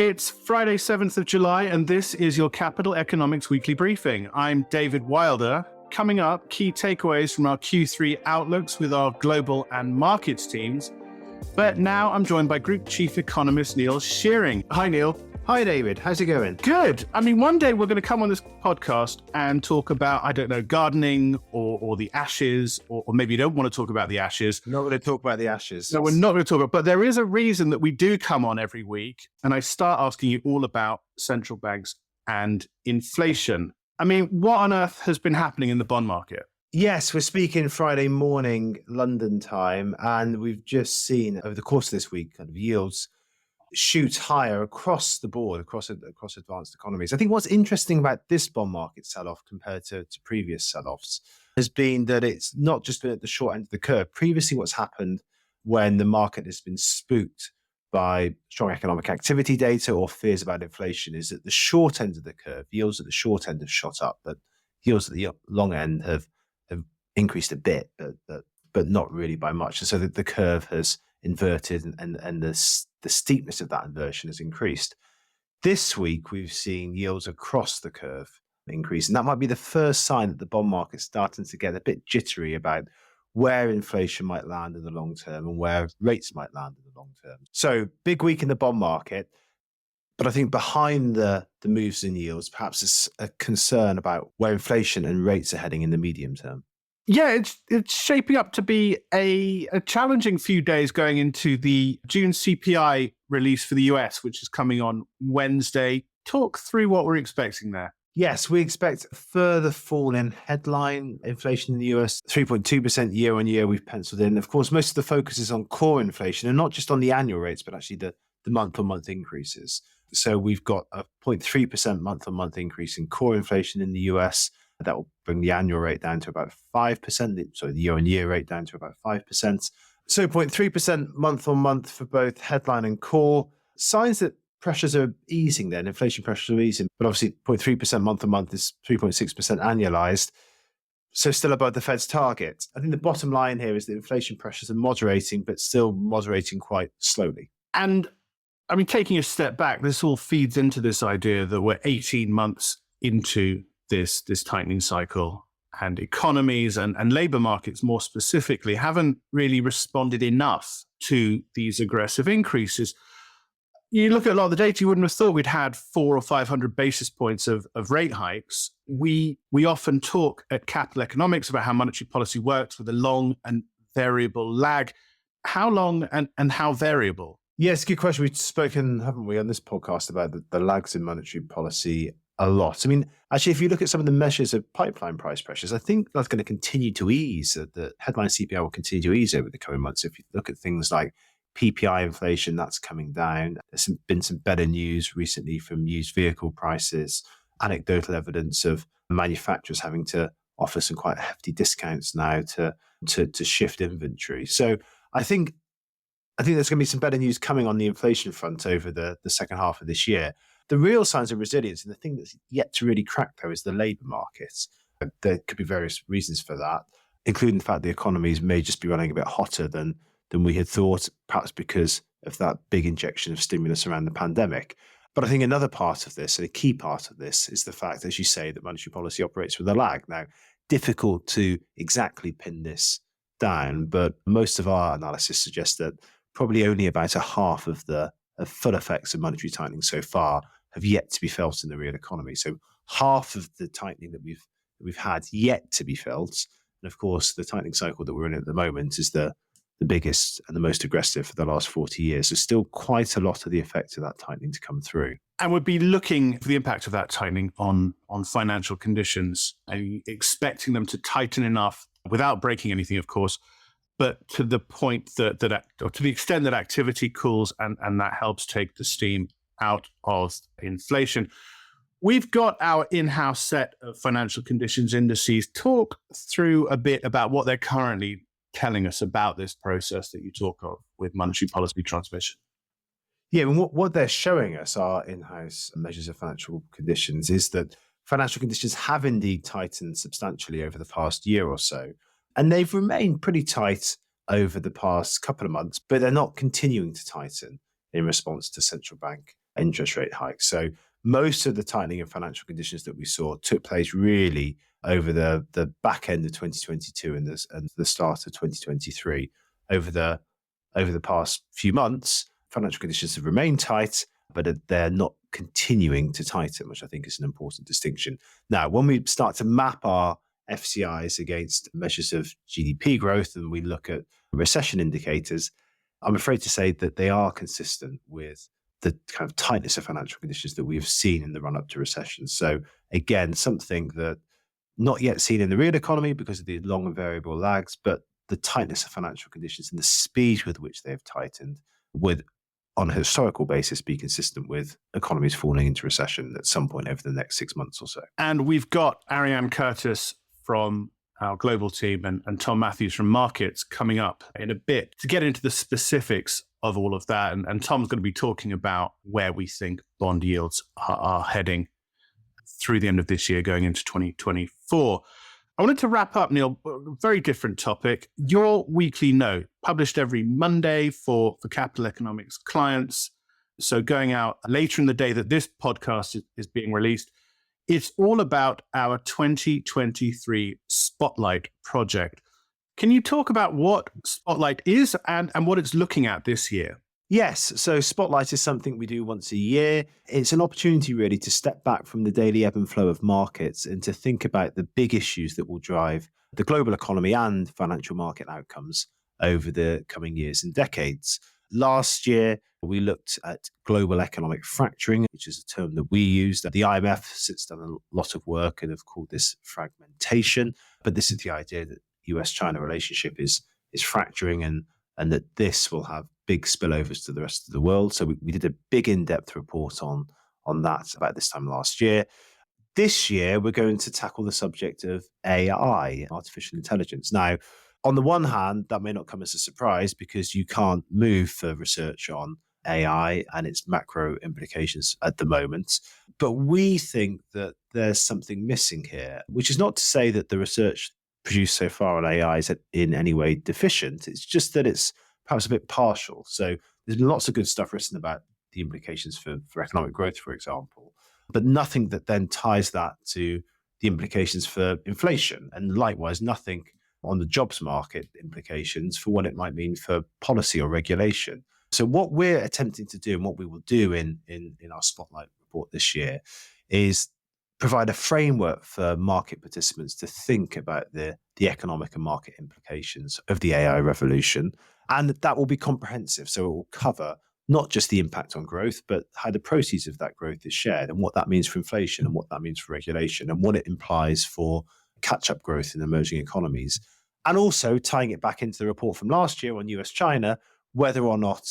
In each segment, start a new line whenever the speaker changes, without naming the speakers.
It's Friday, 7th of July, and this is your Capital Economics Weekly Briefing. I'm David Wilder. Coming up, key takeaways from our Q3 outlooks with our global and markets teams. But now I'm joined by Group Chief Economist Neil Shearing. Hi, Neil.
Hi, David. How's it going?
Good. I mean, one day we're going to come on this podcast and talk about, gardening or the ashes, or maybe you don't want to talk about the ashes.
Not going to talk about the ashes.
No, we're not going to talk about, but there is a reason that we do come on every week, and I start asking you all about central banks and inflation. I mean, what on earth has been happening in the bond market?
Yes, we're speaking Friday morning, London time, and we've just seen over the course of this week kind of yields shoot higher across the board, across advanced economies. I think what's interesting about this bond market sell-off compared to previous sell-offs has been that it's not just been at the short end of the curve. Previously, what's happened when the market has been spooked by strong economic activity data or fears about inflation is that the short end of the curve, yields at the short end have shot up, but yields at the long end have increased a bit, but not really by much. And so the curve has inverted and the steepness of that inversion has increased. This week, we've seen yields across the curve increase, and that might be the first sign that the bond market's starting to get a bit jittery about where inflation might land in the long term and where rates might land in the long term. So big week in the bond market, but I think behind the moves in yields, perhaps it's a concern about where inflation and rates are heading in the medium term.
Yeah, it's shaping up to be a challenging few days going into the June CPI release for the US, which is coming on Wednesday. Talk through what we're expecting there.
Yes, we expect a further fall in headline inflation in the US, 3.2% year on year we've penciled in. Of course, most of the focus is on core inflation and not just on the annual rates, but actually the month-on-month increases. So we've got a 0.3% month-on-month increase in core inflation in the US. That will bring the annual rate down to about 5%, so the year-on-year rate down to about 5%. So 0.3% month-on-month for both headline and core. Signs that pressures are easing then, inflation pressures are easing, but obviously 0.3% month-on-month is 3.6% annualized, so still above the Fed's target. I think the bottom line here is that inflation pressures are moderating, but still moderating quite slowly.
And I mean, taking a step back, this all feeds into this idea that we're 18 months into this tightening cycle, and economies and labor markets more specifically haven't really responded enough to these aggressive increases. You look at a lot of the data, you wouldn't have thought we'd had 400 or 500 basis points of rate hikes. We often talk at Capital Economics about how monetary policy works with a long and variable lag. How long and how variable?
Yes, good question. We've spoken, haven't we, on this podcast about the lags in monetary policy a lot. I mean, actually, if you look at some of the measures of pipeline price pressures, I think that's going to continue to ease. The headline CPI will continue to ease over the coming months. If you look at things like PPI inflation, that's coming down. There's been some better news recently from used vehicle prices, anecdotal evidence of manufacturers having to offer some quite hefty discounts now to shift inventory. So I think there's going to be some better news coming on the inflation front over the second half of this year. The real signs of resilience, and the thing that's yet to really crack, though, is the labour markets. There could be various reasons for that, including the fact the economies may just be running a bit hotter than we had thought, perhaps because of that big injection of stimulus around the pandemic. But I think another part of this, and a key part of this, is the fact, as you say, that monetary policy operates with a lag. Now, difficult to exactly pin this down, but most of our analysis suggests that probably only about a half of the full effects of monetary tightening so far have yet to be felt in the real economy. So half of the tightening that we've had yet to be felt. And of course, the tightening cycle that we're in at the moment is the biggest and the most aggressive for the last 40 years. So still quite a lot of the effect of that tightening to come through.
And we'd be looking for the impact of that tightening on financial conditions, and expecting them to tighten enough without breaking anything, of course, but to the point or to the extent that activity cools and that helps take the steam out of inflation. We've got our in-house set of financial conditions indices. Talk through a bit about what they're currently telling us about this process that you talk of with monetary policy transmission.
Yeah, and what they're showing us, our in-house measures of financial conditions, is that financial conditions have indeed tightened substantially over the past year or so. And they've remained pretty tight over the past couple of months, but they're not continuing to tighten in response to central bank interest rate hikes. So most of the tightening of financial conditions that we saw took place really over the back end of 2022 and the start of 2023. Over the past few months, financial conditions have remained tight, but they're not continuing to tighten, which I think is an important distinction. Now, when we start to map our FCIs against measures of GDP growth and we look at recession indicators, I'm afraid to say that they are consistent with the kind of tightness of financial conditions that we've seen in the run-up to recession. So again, something that not yet seen in the real economy because of the long and variable lags, but the tightness of financial conditions and the speed with which they have tightened would, on a historical basis, be consistent with economies falling into recession at some point over the next 6 months or so.
And we've got Ariane Curtis from our global team and Tom Mathews from markets coming up in a bit to get into the specifics of all of that. And Tom's going to be talking about where we think bond yields are heading through the end of this year, going into 2024. I wanted to wrap up, Neil, a very different topic. Your weekly note, published every Monday for capital economics clients. So going out later in the day that this podcast is being released, it's all about our 2023 Spotlight project. Can you talk about what Spotlight is and what it's looking at this year?
Yes. So Spotlight is something we do once a year. It's an opportunity really to step back from the daily ebb and flow of markets and to think about the big issues that will drive the global economy and financial market outcomes over the coming years and decades. Last year, we looked at global economic fracturing, which is a term that we use. The IMF has done a lot of work and have called this fragmentation. But this is the idea that US-China relationship is fracturing and that this will have big spillovers to the rest of the world. So we did a big in-depth report on that about this time last year. This year, we're going to tackle the subject of AI, artificial intelligence. Now, on the one hand, that may not come as a surprise because you can't move for research on AI and its macro implications at the moment. But we think that there's something missing here, which is not to say that the research produced so far on AI is in any way deficient. It's just that it's perhaps a bit partial. So there's been lots of good stuff written about the implications for economic growth, for example, but nothing that then ties that to the implications for inflation. And likewise, nothing on the jobs market implications for what it might mean for policy or regulation. So what we're attempting to do and what we will do in our Spotlight report this year is provide a framework for market participants to think about the economic and market implications of the AI revolution. And that will be comprehensive. So it will cover not just the impact on growth, but how the proceeds of that growth is shared and what that means for inflation and what that means for regulation and what it implies for catch-up growth in emerging economies. And also tying it back into the report from last year on US-China, whether or not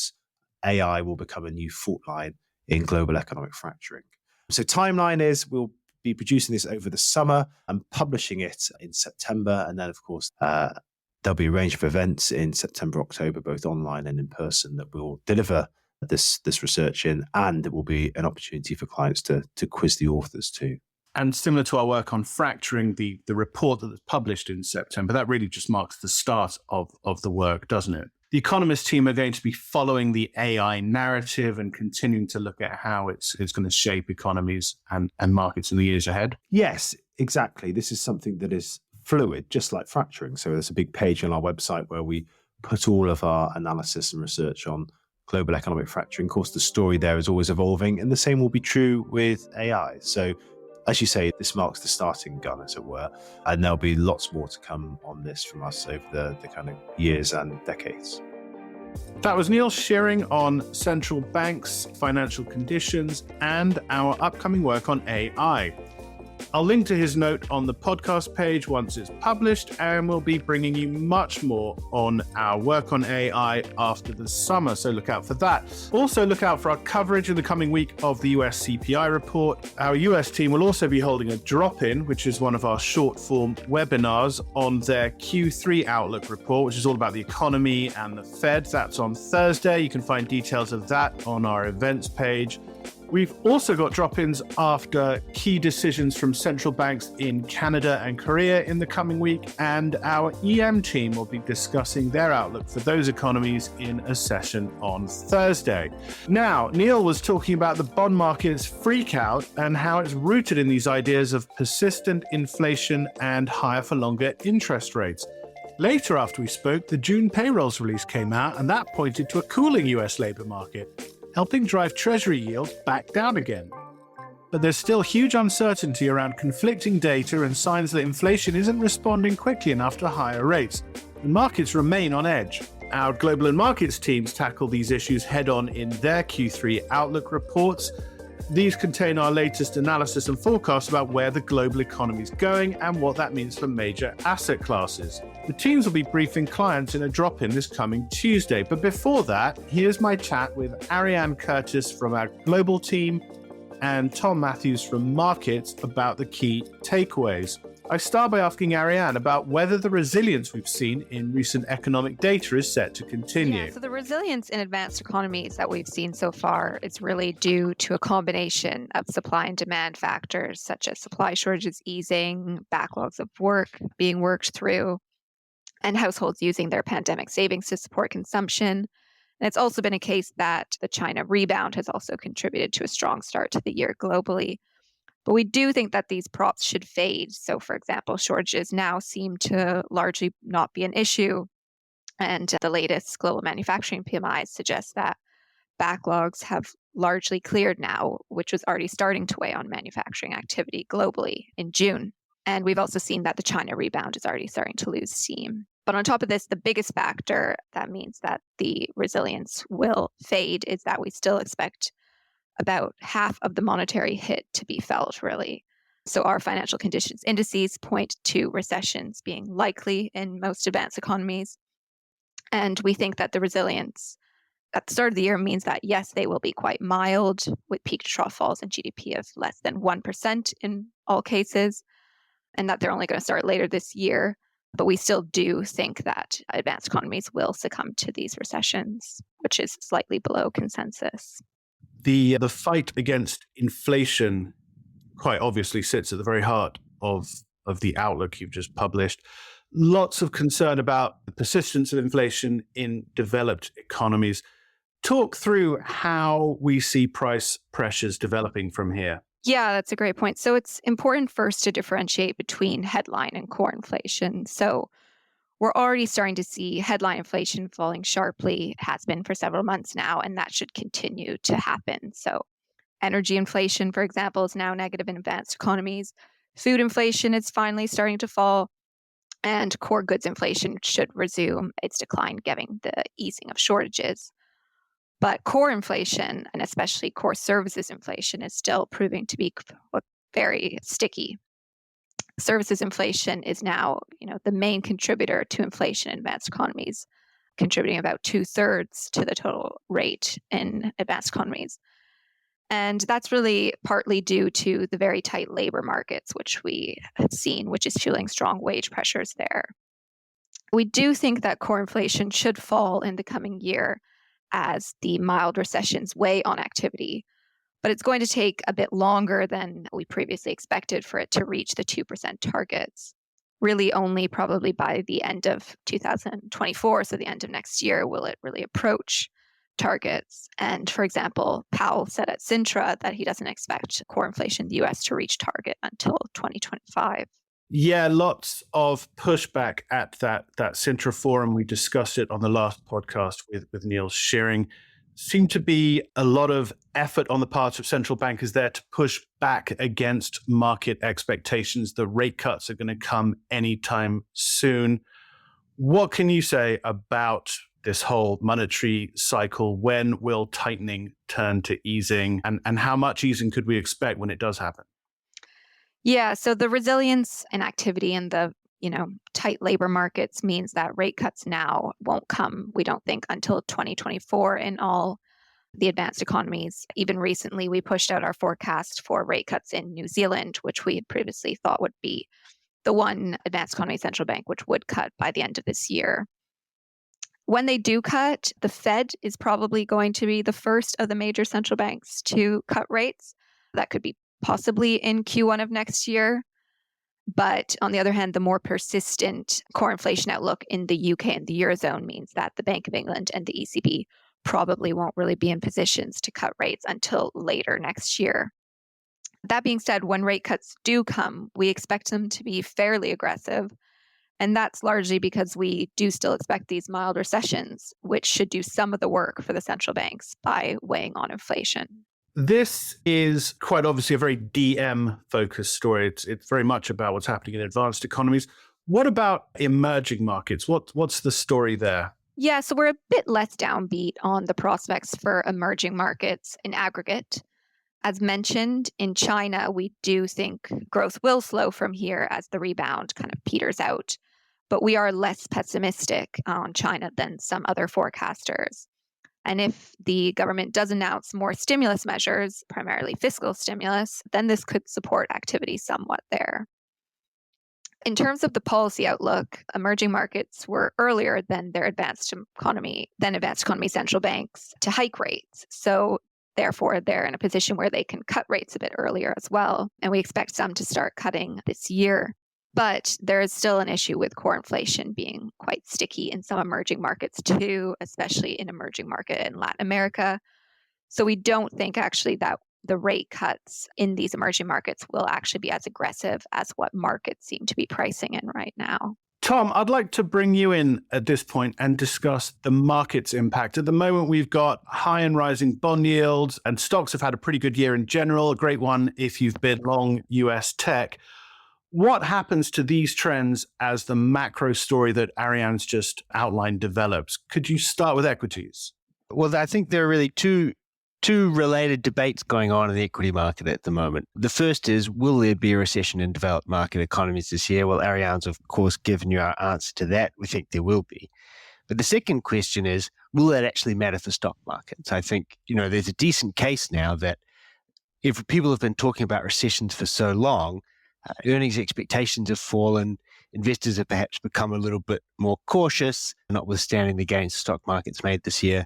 AI will become a new fault line in global economic fracturing. So timeline is we'll be producing this over the summer and publishing it in September. And then, of course, there'll be a range of events in September, October, both online and in person, that will deliver this research in. And it will be an opportunity for clients to quiz the authors too.
And similar to our work on fracturing, the report that was published in September, that really just marks the start of the work, doesn't it? The Economist team are going to be following the AI narrative and continuing to look at how it's going to shape economies and markets in the years ahead.
Yes, exactly. This is something that is fluid, just like fracturing. So there's a big page on our website where we put all of our analysis and research on global economic fracturing. Of course, the story there is always evolving, and the same will be true with AI. So as you say, this marks the starting gun, as it were, and there'll be lots more to come on this from us over the kind of years and decades.
That was Neil Shearing on central banks, financial conditions, and our upcoming work on AI. I'll link to his note on the podcast page once it's published, and we'll be bringing you much more on our work on AI after the summer, so look out for that. Also, look out for our coverage in the coming week of the US CPI report. Our US team will also be holding a drop-in, which is one of our short-form webinars on their Q3 Outlook report, which is all about the economy and the Fed. That's on Thursday. You can find details of that on our events page. We've also got drop-ins after key decisions from central banks in Canada and Korea in the coming week, and our EM team will be discussing their outlook for those economies in a session on Thursday. Now, Neil was talking about the bond market's freak out and how it's rooted in these ideas of persistent inflation and higher for longer interest rates. Later after we spoke, the June payrolls release came out, and that pointed to a cooling US labor market, helping drive Treasury yields back down again. But there's still huge uncertainty around conflicting data and signs that inflation isn't responding quickly enough to higher rates, and markets remain on edge. Our global and markets teams tackle these issues head-on in their Q3 outlook reports. These contain our latest analysis and forecasts about where the global economy is going and what that means for major asset classes. The teams will be briefing clients in a drop-in this coming Tuesday. But before that, here's my chat with Ariane Curtis from our global team and Tom Mathews from markets about the key takeaways. I start by asking Ariane about whether the resilience we've seen in recent economic data is set to continue.
Yeah, so the resilience in advanced economies that we've seen so far is really due to a combination of supply and demand factors, such as supply shortages easing, backlogs of work being worked through, and households using their pandemic savings to support consumption. And it's also been a case that the China rebound has also contributed to a strong start to the year globally. But we do think that these props should fade. So, for example, shortages now seem to largely not be an issue. And the latest global manufacturing PMIs suggest that backlogs have largely cleared now, which was already starting to weigh on manufacturing activity globally in June. And we've also seen that the China rebound is already starting to lose steam. But on top of this, the biggest factor that means that the resilience will fade is that we still expect about half of the monetary hit to be felt, really. So our financial conditions indices point to recessions being likely in most advanced economies. And we think that the resilience at the start of the year means that, yes, they will be quite mild, with peak to trough falls in GDP of less than 1% in all cases, and that they're only going to start later this year. But we still do think that advanced economies will succumb to these recessions, which is slightly below consensus.
The fight against inflation quite obviously sits at the very heart of the outlook you've just published. Lots of concern about the persistence of inflation in developed economies. Talk through how we see price pressures developing from here.
Yeah, that's a great point. So it's important first to differentiate between headline and core inflation. So we're already starting to see headline inflation falling sharply. It has been for several months now, and that should continue to happen. So energy inflation, for example, is now negative in advanced economies. Food inflation is finally starting to fall, and core goods inflation should resume its decline, given the easing of shortages. But core inflation, and especially core services inflation, is still proving to be very sticky. Services inflation is now, the main contributor to inflation in advanced economies, contributing about 2/3 to the total rate in advanced economies. And that's really partly due to the very tight labor markets, which we have seen, which is fueling strong wage pressures there. We do think that core inflation should fall in the coming year as the mild recessions weigh on activity. But it's going to take a bit longer than we previously expected for it to reach the 2% targets. Really only probably by the end of 2024, so the end of next year, will it really approach targets. And for example, Powell said at Sintra that he doesn't expect core inflation in the US to reach target until 2025.
Yeah, lots of pushback at that Sintra forum. We discussed it on the last podcast with Neil Shearing. Seemed to be a lot of effort on the part of central bankers there to push back against market expectations. The rate cuts are going to come anytime soon. What can you say about this whole monetary cycle? When will tightening turn to easing, and how much easing could we expect when it does happen?
Yeah, so the resilience and activity in the tight labor markets means that rate cuts now won't come, we don't think, until 2024 in all the advanced economies. Even recently, we pushed out our forecast for rate cuts in New Zealand, which we had previously thought would be the one advanced economy central bank which would cut by the end of this year. When they do cut, the Fed is probably going to be the first of the major central banks to cut rates. That could be possibly in Q1 of next year. But on the other hand, the more persistent core inflation outlook in the UK and the Eurozone means that the Bank of England and the ECB probably won't really be in positions to cut rates until later next year. That being said, when rate cuts do come, we expect them to be fairly aggressive. And that's largely because we do still expect these mild recessions, which should do some of the work for the central banks by weighing on inflation.
This is quite obviously a very DM-focused story. It's very much about what's happening in advanced economies. What about emerging markets? What's the story there?
Yeah, so we're a bit less downbeat on the prospects for emerging markets in aggregate. As mentioned, in China, we do think growth will slow from here as the rebound kind of peters out. But we are less pessimistic on China than some other forecasters. And if the government does announce more stimulus measures, primarily fiscal stimulus, then this could support activity somewhat there. In terms of the policy outlook, emerging markets were earlier than their advanced economy central banks to hike rates. So therefore, they're in a position where they can cut rates a bit earlier as well. And we expect some to start cutting this year. But there is still an issue with core inflation being quite sticky in some emerging markets too, especially in emerging market in Latin America. So we don't think actually that the rate cuts in these emerging markets will actually be as aggressive as what markets seem to be pricing in right now.
Tom, I'd like to bring you in at this point and discuss the market's impact. At the moment, we've got high and rising bond yields, and stocks have had a pretty good year in general, a great one if you've been long US tech. What happens to these trends as the macro story that Ariane's just outlined develops? Could you start with equities?
Well, I think there are really two related debates going on in the equity market at the moment. The first is, will there be a recession in developed market economies this year? Well, Ariane's, of course, given you our answer to that. We think there will be. But the second question is, will that actually matter for stock markets? I think, there's a decent case now that if people have been talking about recessions for so long, earnings expectations have fallen, investors have perhaps become a little bit more cautious, notwithstanding the gains stock markets made this year,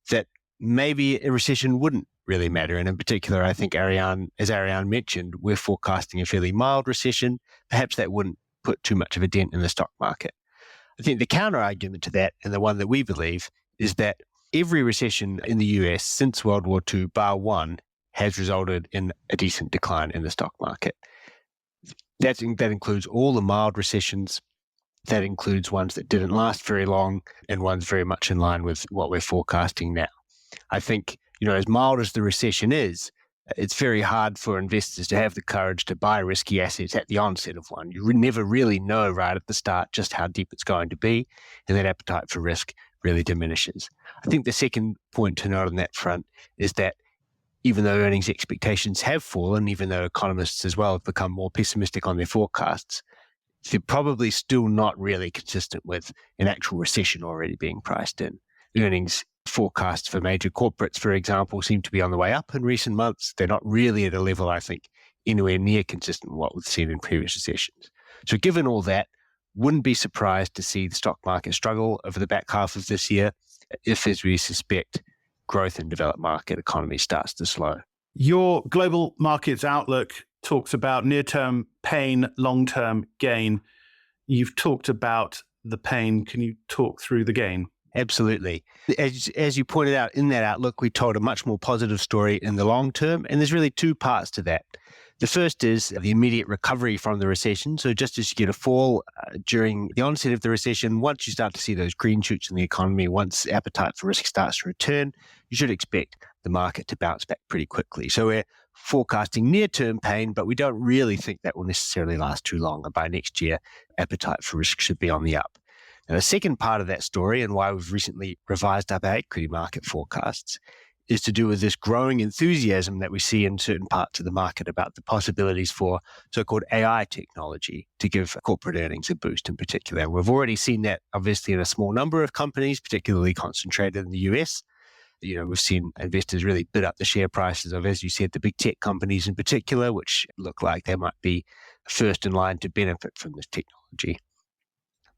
that maybe a recession wouldn't really matter. And in particular, I think as Ariane mentioned, we're forecasting a fairly mild recession. Perhaps that wouldn't put too much of a dent in the stock market. I think the counter argument to that, and the one that we believe, is that every recession in the US since World War II, bar one, has resulted in a decent decline in the stock market. That includes all the mild recessions. That includes ones that didn't last very long and ones very much in line with what we're forecasting now. I think, as mild as the recession is, it's very hard for investors to have the courage to buy risky assets at the onset of one. You never really know right at the start just how deep it's going to be, and that appetite for risk really diminishes. I think the second point to note on that front is that even though earnings expectations have fallen, even though economists as well have become more pessimistic on their forecasts, they're probably still not really consistent with an actual recession already being priced in. Earnings forecasts for major corporates, for example, seem to be on the way up in recent months. They're not really at a level, I think, anywhere near consistent with what we've seen in previous recessions. So given all that, wouldn't be surprised to see the stock market struggle over the back half of this year if, as we suspect, growth in developed market economy starts to slow.
Your global markets outlook talks about near-term pain, long-term gain. You've talked about the pain. Can you talk through the gain?
Absolutely. As you pointed out in that outlook, we told a much more positive story in the long term, and there's really two parts to that. The first is the immediate recovery from the recession. So just as you get a fall during the onset of the recession, once you start to see those green shoots in the economy, once appetite for risk starts to return, you should expect the market to bounce back pretty quickly. So we're forecasting near-term pain, but we don't really think that will necessarily last too long. And by next year, appetite for risk should be on the up. Now, the second part of that story, and why we've recently revised up our equity market forecasts, is to do with this growing enthusiasm that we see in certain parts of the market about the possibilities for so-called AI technology to give corporate earnings a boost in particular. We've already seen that obviously in a small number of companies, particularly concentrated in the US. We've seen investors really bid up the share prices of, as you said, the big tech companies in particular, which look like they might be first in line to benefit from this technology.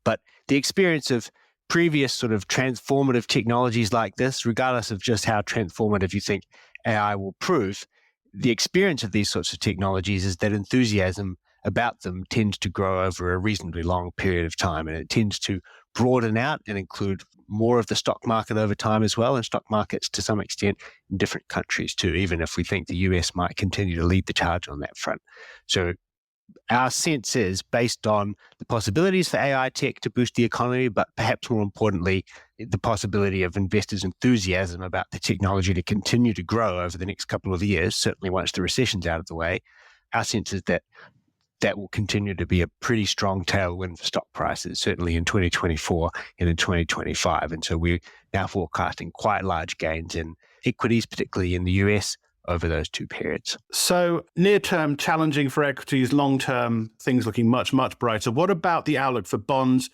But the experience of previous sort of transformative technologies like this, regardless of just how transformative you think AI will prove, the experience of these sorts of technologies is that enthusiasm about them tends to grow over a reasonably long period of time, and it tends to broaden out and include more of the stock market over time as well, and stock markets to some extent in different countries too, even if we think the US might continue to lead the charge on that front. So our sense is, based on the possibilities for AI tech to boost the economy, but perhaps more importantly, the possibility of investors' enthusiasm about the technology to continue to grow over the next couple of years, certainly once the recession's out of the way, our sense is that that will continue to be a pretty strong tailwind for stock prices, certainly in 2024 and in 2025. And so we're now forecasting quite large gains in equities, particularly in the US, over those two periods.
So near-term challenging for equities, long-term things looking much, much brighter. What about the outlook for bonds?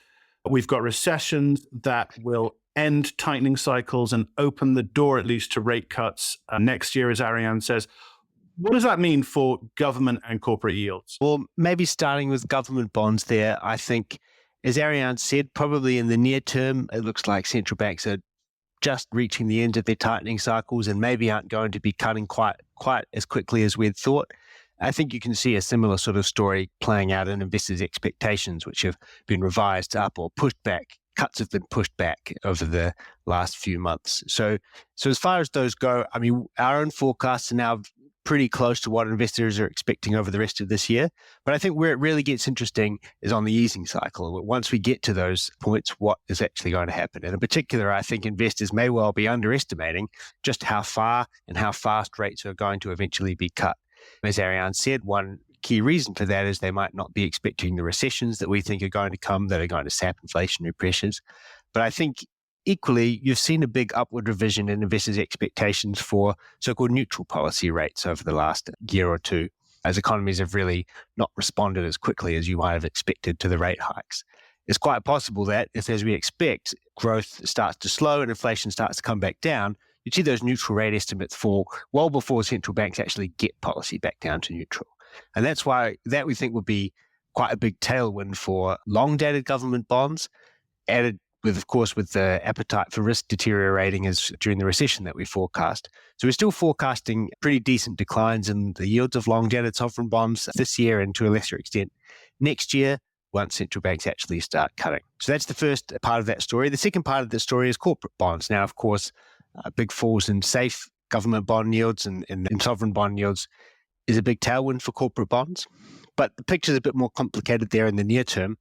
We've got recessions that will end tightening cycles and open the door at least to rate cuts next year, as Ariane says. What does that mean for government and corporate yields?
Well, maybe starting with government bonds there, I think, as Ariane said, probably in the near term, it looks like central banks are just reaching the end of their tightening cycles and maybe aren't going to be cutting quite as quickly as we'd thought. I think you can see a similar sort of story playing out in investors' expectations, which have been revised up or pushed back. Cuts have been pushed back over the last few months. So as far as those go, I mean, our own forecasts are now pretty close to what investors are expecting over the rest of this year. But I think where it really gets interesting is on the easing cycle. Once we get to those points, what is actually going to happen? And in particular, I think investors may well be underestimating just how far and how fast rates are going to eventually be cut. As Ariane said, one key reason for that is they might not be expecting the recessions that we think are going to come, that are going to sap inflationary pressures. But I think equally, you've seen a big upward revision in investors' expectations for so-called neutral policy rates over the last year or two, as economies have really not responded as quickly as you might have expected to the rate hikes. It's quite possible that if, as we expect, growth starts to slow and inflation starts to come back down, you'd see those neutral rate estimates fall well before central banks actually get policy back down to neutral. And that's why that we think would be quite a big tailwind for long-dated government bonds, added with, of course, with the appetite for risk deteriorating as during the recession that we forecast. So we're still forecasting pretty decent declines in the yields of long-dated sovereign bonds this year and to a lesser extent next year once central banks actually start cutting. So that's the first part of that story. The second part of the story is corporate bonds. Now, of course, big falls in safe government bond yields and in sovereign bond yields is a big tailwind for corporate bonds. But the picture is a bit more complicated there in the near term.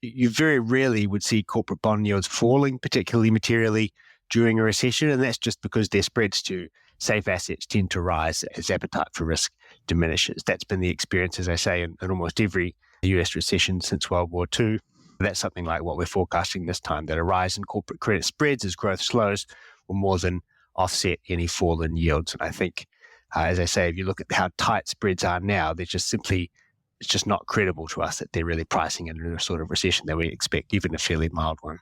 You very rarely would see corporate bond yields falling particularly materially during a recession, and that's just because their spreads to safe assets tend to rise as appetite for risk diminishes. That's been the experience, as I say, in almost every US recession since World War II. That's something like what we're forecasting this time, that a rise in corporate credit spreads as growth slows will more than offset any fall in yields. And I think, as I say, if you look at how tight spreads are now, they're just simply, it's just not credible to us that they're really pricing in a sort of recession that we expect, even a fairly mild one.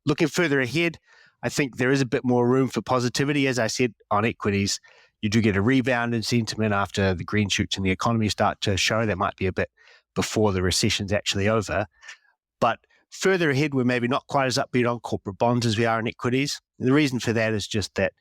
Looking further ahead, I think there is a bit more room for positivity. As I said, on equities, you do get a rebound in sentiment after the green shoots in the economy start to show. That might be a bit before the recession's actually over. But further ahead, we're maybe not quite as upbeat on corporate bonds as we are in equities. And the reason for that is just that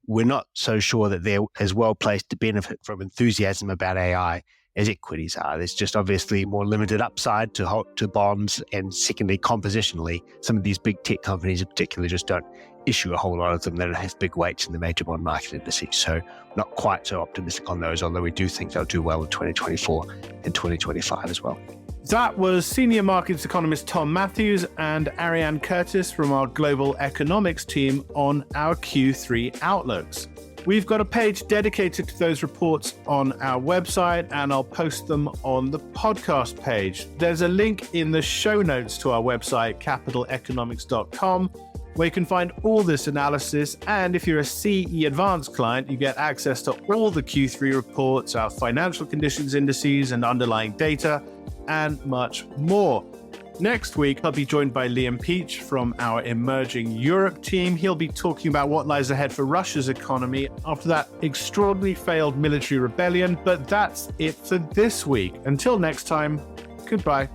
we're not so sure that they're as well placed to benefit from enthusiasm about AI as equities are. There's just obviously more limited upside to bonds, and secondly, compositionally, some of these big tech companies in particular just don't issue a whole lot of them that have big weights in the major bond market indices. So not quite so optimistic on those, although we do think they'll do well in 2024 and 2025 as well.
That was senior markets economist Tom Mathews and Ariane Curtis from our global economics team on our Q3 outlooks. We've got a page dedicated to those reports on our website, and I'll post them on the podcast page. There's a link in the show notes to our website, capitaleconomics.com, where you can find all this analysis. And if you're a CE Advanced client, you get access to all the Q3 reports, our financial conditions indices and underlying data, and much more. Next week, I'll be joined by Liam Peach from our Emerging Europe team. He'll be talking about what lies ahead for Russia's economy after that extraordinarily failed military rebellion. But that's it for this week. Until next time, goodbye.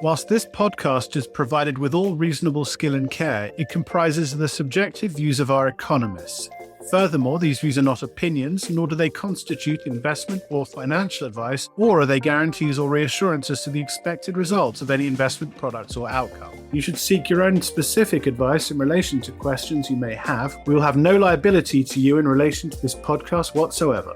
Whilst this podcast is provided with all reasonable skill and care, it comprises the subjective views of our economists. Furthermore, these views are not opinions, nor do they constitute investment or financial advice, or are they guarantees or reassurances to the expected results of any investment products or outcome. You should seek your own specific advice in relation to questions you may have. We will have no liability to you in relation to this podcast whatsoever.